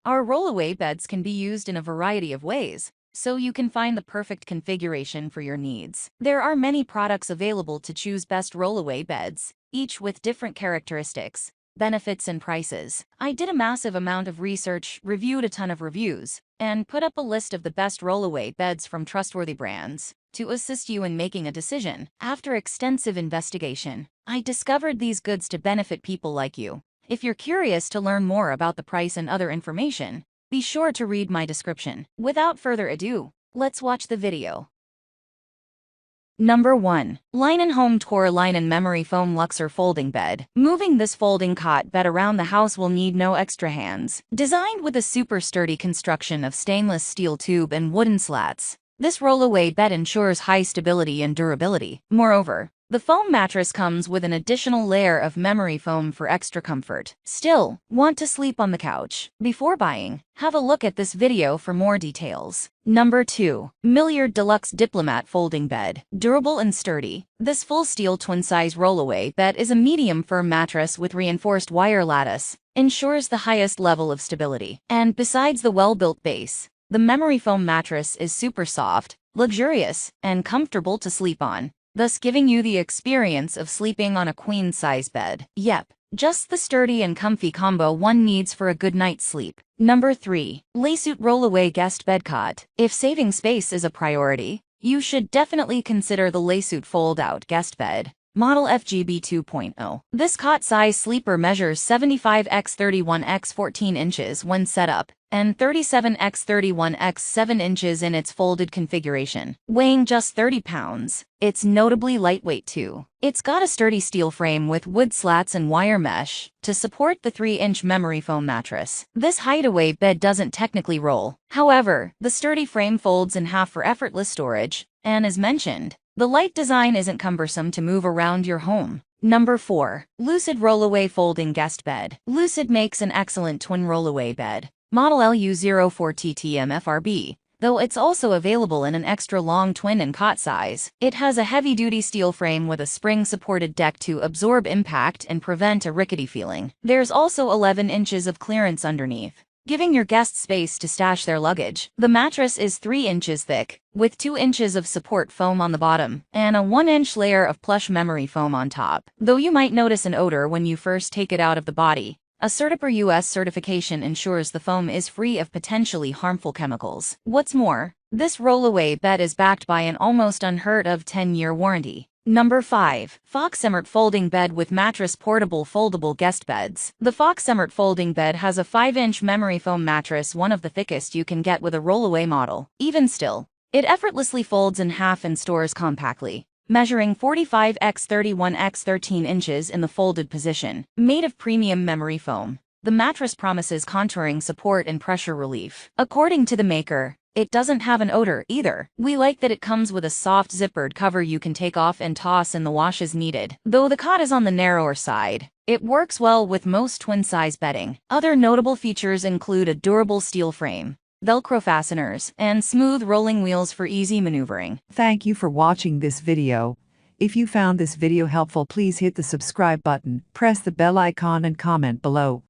Our rollaway beds can be used in a variety of ways, so you can find the perfect configuration for your needs. There are many products available to choose best rollaway beds, each with different characteristics, benefits, and prices. I did a massive amount of research, reviewed a ton of reviews, and put up a list of the best rollaway beds from trustworthy brands to assist you in making a decision. After extensive investigation, I discovered these goods to benefit people like you. If you're curious to learn more about the price and other information, be sure to read my description. Without further ado, let's watch the video. Number 1. Linon Home Tour Linon Memory Foam Luxor Folding Bed. Moving this folding cot bed around the house will need no extra hands. Designed with a super sturdy construction of stainless steel tube and wooden slats, this rollaway bed ensures high stability and durability. Moreover, the foam mattress comes with an additional layer of memory foam for extra comfort. Still, want to sleep on the couch? Before buying, have a look at this video for more details. Number 2. Milliard Deluxe Diplomat Folding Bed. Durable and sturdy, this full steel twin-size rollaway bed is a medium-firm mattress with reinforced wire lattice, ensures the highest level of stability. And besides the well-built base, the memory foam mattress is super soft, luxurious, and comfortable to sleep on, thus giving you the experience of sleeping on a queen-size bed. Yep, just the sturdy and comfy combo one needs for a good night's sleep. Number 3. LEISUIT Rollaway Guest Bed Cot. If saving space is a priority, you should definitely consider the LEISUIT Fold-Out Guest Bed, Model FGB 2.0. This cot-size sleeper measures 75 x 31 x 14 inches when set up, and 37 x 31 x 7 inches in its folded configuration. Weighing just 30 pounds, it's notably lightweight too. It's got a sturdy steel frame with wood slats and wire mesh to support the 3-inch memory foam mattress. This hideaway bed doesn't technically roll. However, the sturdy frame folds in half for effortless storage, and as mentioned, the light design isn't cumbersome to move around your home. Number 4. Lucid Rollaway Folding Guest Bed. Lucid makes an excellent twin rollaway bed, Model LU04TTM-FRB, though it's also available in an extra long twin and cot size. It has a heavy-duty steel frame with a spring-supported deck to absorb impact and prevent a rickety feeling. There's also 11 inches of clearance underneath, giving your guests space to stash their luggage. The mattress is 3 inches thick, with 2 inches of support foam on the bottom, and a 1-inch layer of plush memory foam on top. Though you might notice an odor when you first take it out of the body, a Certipur US certification ensures the foam is free of potentially harmful chemicals. What's more, this rollaway bed is backed by an almost unheard-of 10-year warranty. Number 5. Foxemart Folding Bed with Mattress Portable Foldable Guest Beds. The Foxemart Folding Bed has a 5-inch memory foam mattress, one of the thickest you can get with a rollaway model. Even still, it effortlessly folds in half and stores compactly, measuring 45 x 31 x 13 inches in the folded position. Made of premium memory foam, the mattress promises contouring support and pressure relief. According to the maker, it doesn't have an odor either. We like that it comes with a soft zippered cover you can take off and toss in the wash as needed. Though the cot is on the narrower side, it works well with most twin-size bedding. Other notable features include a durable steel frame, Velcro fasteners, and smooth rolling wheels for easy maneuvering. Thank you for watching this video. If you found this video helpful, please hit the subscribe button, press the bell icon and comment below.